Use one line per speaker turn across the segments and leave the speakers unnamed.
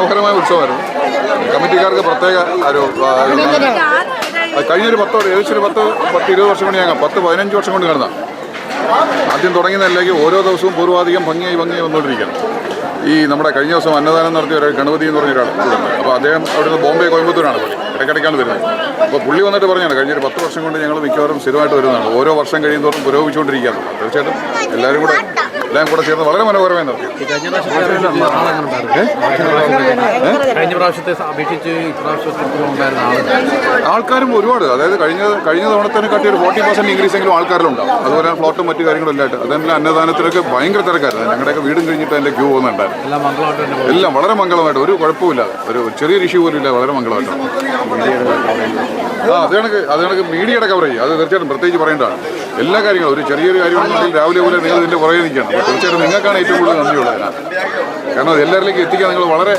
മനോഹരമായ ഉത്സവമായിരുന്നു. കമ്മിറ്റിക്കാർക്ക് പ്രത്യേക ഒരു കഴിഞ്ഞൊരു ഏകദേശം 10-20 വർഷം കൊണ്ട് ഞങ്ങൾ 10-15 വർഷം കൊണ്ട് നടന്ന ആദ്യം തുടങ്ങുന്നതിലേക്ക് ഓരോ ദിവസവും പൂർവാധികം ഭംഗിയായി വന്നുകൊണ്ടിരിക്കുകയാണ്. ഈ നമ്മുടെ കഴിഞ്ഞ ദിവസം അന്നദാനം നടത്തിയ ഒരു ഗണപതി എന്ന് പറഞ്ഞ ഒരാൾ കൂടെ. അപ്പോൾ അദ്ദേഹം അവിടുന്ന് ബോംബെ കോയമ്പത്തൂരാണ് പുള്ളി, ഇടയ്ക്കിടയ്ക്കാണ് വരുന്നത്. അപ്പോൾ പുള്ളി വന്നിട്ട് പറഞ്ഞാണ് കഴിഞ്ഞൊരു 10 വർഷം കൊണ്ട് ഞങ്ങൾ മിക്കവാറും സ്ഥിരമായിട്ട് വരുന്നതാണ്. ഓരോ വർഷം കഴിയുന്നതോറും പുരോഗമിച്ചുകൊണ്ടിരിക്കുകയാണ്. തീർച്ചയായിട്ടും എല്ലാം കൂടെ ചേർന്ന് വളരെ മനോഹരമായി നടത്തി.
കഴിഞ്ഞ പ്രാവശ്യത്തെ അപേക്ഷിച്ച്
ആൾക്കാരും ഒരുപാട്, അതായത് കഴിഞ്ഞ തവണത്തിനെക്കാട്ടി ഒരു 40% ഇൻക്രീസ് എങ്കിലും ആൾക്കാരിലുണ്ടാവും. അതുപോലെ ഫ്ലോട്ടും മറ്റു കാര്യങ്ങളും എല്ലായിട്ട് അതേപോലെ അന്നദാനത്തിലൊക്കെ ഭയങ്കര തിരക്കായിരുന്നു. ഞങ്ങളുടെയൊക്കെ വീടും കഴിഞ്ഞിട്ട് അതിൻ്റെ ക്യൂ പോകുന്നുണ്ടായിരുന്നു. എല്ലാം വളരെ മംഗളമായിട്ട്, ഒരു കുഴപ്പമില്ലാതെ, ഒരു ചെറിയൊരു ഇഷ്യൂ പോലും ഇല്ല, വളരെ മംഗളമായിട്ട്. അത് കണക്ക് മീഡിയയുടെ കവറേജ് അത് തീർച്ചയായിട്ടും പ്രത്യേകിച്ച് പറയേണ്ടതാണ്. എല്ലാ കാര്യങ്ങളും ഒരു ചെറിയൊരു കാര്യമാണെങ്കിൽ രാവിലെ പോലെ നിങ്ങൾ ഇതിൻ്റെ പുറകെ നിൽക്കണം. തീർച്ചയായിട്ടും നിങ്ങൾക്കാണ് ഏറ്റവും കൂടുതൽ നന്ദിയുള്ളത്. കാരണം എല്ലാവരിലേക്ക് എത്തിക്കാൻ നിങ്ങൾ വളരെ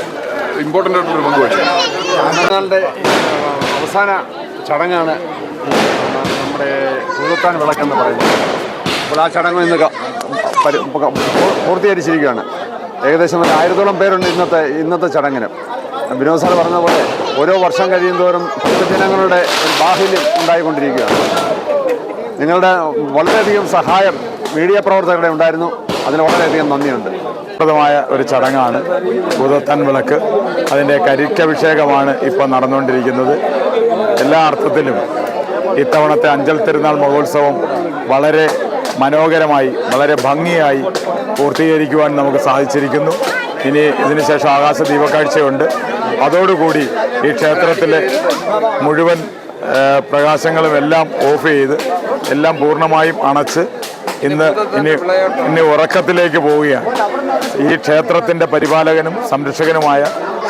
ഇമ്പോർട്ടൻ്റ് ആയിട്ടുള്ളൊരു പങ്ക് വഹിച്ചു.
ഞങ്ങളുടെ അവസാന ചടങ്ങാണ് നമ്മുടെ ഭൂതത്താൻ വിളക്കെന്ന് പറയുന്നത്. അപ്പോൾ ആ ചടങ്ങ് ഇന്ന് പൂർത്തീകരിച്ചിരിക്കുകയാണ്. ഏകദേശം 1000-ഓളം പേരുണ്ട് ഇന്നത്തെ ചടങ്ങിന്. വിനോദ് സാർ പറഞ്ഞ പോലെ ഓരോ വർഷം കഴിയുന്തോറും ഭക്തജനങ്ങളുടെ ബാഹുല്യം ഉണ്ടായിക്കൊണ്ടിരിക്കുകയാണ്. നിങ്ങളുടെ വളരെയധികം സഹായം മീഡിയ പ്രവർത്തകരുടെ ഉണ്ടായിരുന്നു. അതിന് വളരെയധികം നന്ദിയുണ്ട്. പ്രദമായ ഒരു ചടങ്ങാണ് ഭൂതത്താൻ വിളക്ക്. അതിൻ്റെ കരിക്കഭിഷേകമാണ് ഇപ്പോൾ നടന്നുകൊണ്ടിരിക്കുന്നത്. എല്ലാ അർത്ഥത്തിലും ഇത്തവണത്തെ അഞ്ചൽ തിരുനാൾ മഹോത്സവം വളരെ മനോഹരമായി, വളരെ ഭംഗിയായി പൂർത്തീകരിക്കുവാൻ നമുക്ക് സാധിച്ചിരിക്കുന്നു. ഇനി ഇതിനുശേഷം ആകാശ ദീപക്കാഴ്ചയുണ്ട്. അതോടുകൂടി ഈ ക്ഷേത്രത്തിലെ മുഴുവൻ പ്രകാശങ്ങളും എല്ലാം ഓഫ് ചെയ്ത് എല്ലാം പൂർണ്ണമായും അണച്ച് ഇനി ഉറക്കത്തിലേക്ക് പോവുകയാണ്. ഈ ക്ഷേത്രത്തിൻ്റെ പരിപാലകനും സംരക്ഷകനുമായ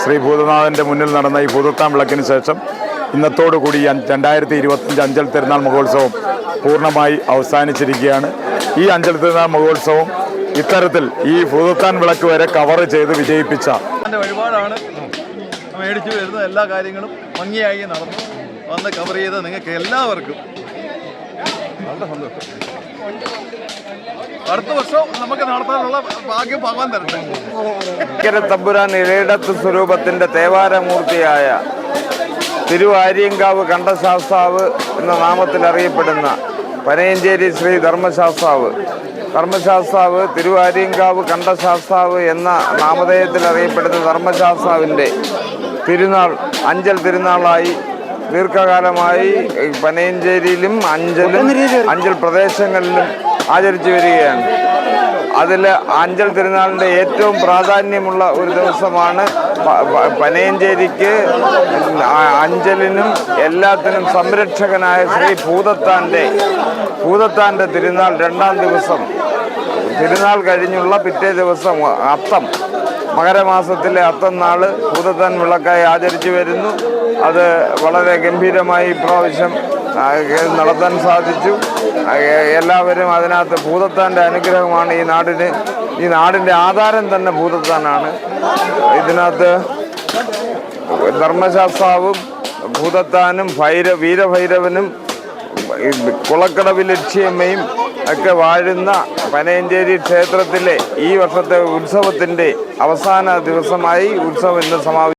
ശ്രീ ഭൂതനാഥൻ്റെ മുന്നിൽ നടന്ന ഈ ഭൂതത്താൻ വിളക്കിന് ശേഷം ഇന്നത്തോടുകൂടി 2025 അഞ്ചൽ തിരുനാൾ മഹോത്സവം പൂർണ്ണമായി അവസാനിച്ചിരിക്കുകയാണ്. ഈ അഞ്ചൽ തിരുനാൾ മഹോത്സവം ഇത്തരത്തിൽ ഈ ഭൂതത്താൻ വിളക്ക് വരെ കവർ ചെയ്ത് വിജയിപ്പിച്ച
വഴിപാടാണ് മേടിച്ചു വരുന്ന എല്ലാ കാര്യങ്ങളും ഭംഗിയായി നടന്നു വന്ന് കവർ ചെയ്ത് നിങ്ങൾക്ക് എല്ലാവർക്കും വളരെ സന്തോഷം. അടുത്ത വർഷം നമുക്ക് നടത്താനുള്ള ഭാഗ്യം ഭഗവാൻ തരട്ടെ.
തമ്പുരാൻ ഇഴയിടത്ത് സ്വരൂപത്തിൻ്റെ തേവാരമൂർത്തിയായ തിരുവാര്യങ്കാവ് കണ്ഠശാസ്താവ് എന്ന നാമത്തിൽ അറിയപ്പെടുന്ന പനയഞ്ചേരി ശ്രീ ധർമ്മശാസ്താവ് തിരുവാര്യങ്കാവ് കണ്ഠശാസ്താവ് എന്ന നാമധേയത്തിൽ അറിയപ്പെടുന്ന ധർമ്മശാസ്താവിൻ്റെ തിരുനാൾ അഞ്ചൽ തിരുനാളായി ദീർഘകാലമായി പനയഞ്ചേരിയിലും അഞ്ചൽ പ്രദേശങ്ങളിലും ആചരിച്ചു വരികയാണ്. അതിൽ അഞ്ചൽ തിരുനാളിൻ്റെ ഏറ്റവും പ്രാധാന്യമുള്ള ഒരു ദിവസമാണ് പനയഞ്ചേരിക്ക് അഞ്ചലിനും എല്ലാത്തിനും സംരക്ഷകനായ ശ്രീ ഭൂതത്താൻ്റെ തിരുനാൾ 2ാം ദിവസം. തിരുനാൾ കഴിഞ്ഞുള്ള പിറ്റേ ദിവസം അത്തം, മകരമാസത്തിലെ അത്തം നാള് ഭൂതത്താൻ വിളക്കായി ആചരിച്ചു വരുന്നു. അത് വളരെ ഗംഭീരമായി ഇപ്രാവശ്യം നടത്താൻ സാധിച്ചു. എല്ലാവരും അതിനകത്ത് ഭൂതത്താൻ്റെ അനുഗ്രഹമാണ് ഈ നാടിൻ്റെ ആധാരം തന്നെ ഭൂതത്താനാണ്. ഇതിനകത്ത് ധർമ്മശാസ്താവും ഭൂതത്താനും വീരഭൈരവനും കുളക്കടവ് ലക്ഷ്യമ്മയും ഒക്കെ വാഴുന്ന പനയഞ്ചേരി ക്ഷേത്രത്തിലെ ഈ വർഷത്തെ ഉത്സവത്തിൻ്റെ അവസാന ദിവസമായി ഉത്സവം ഇന്ന് സമാപിച്ചു.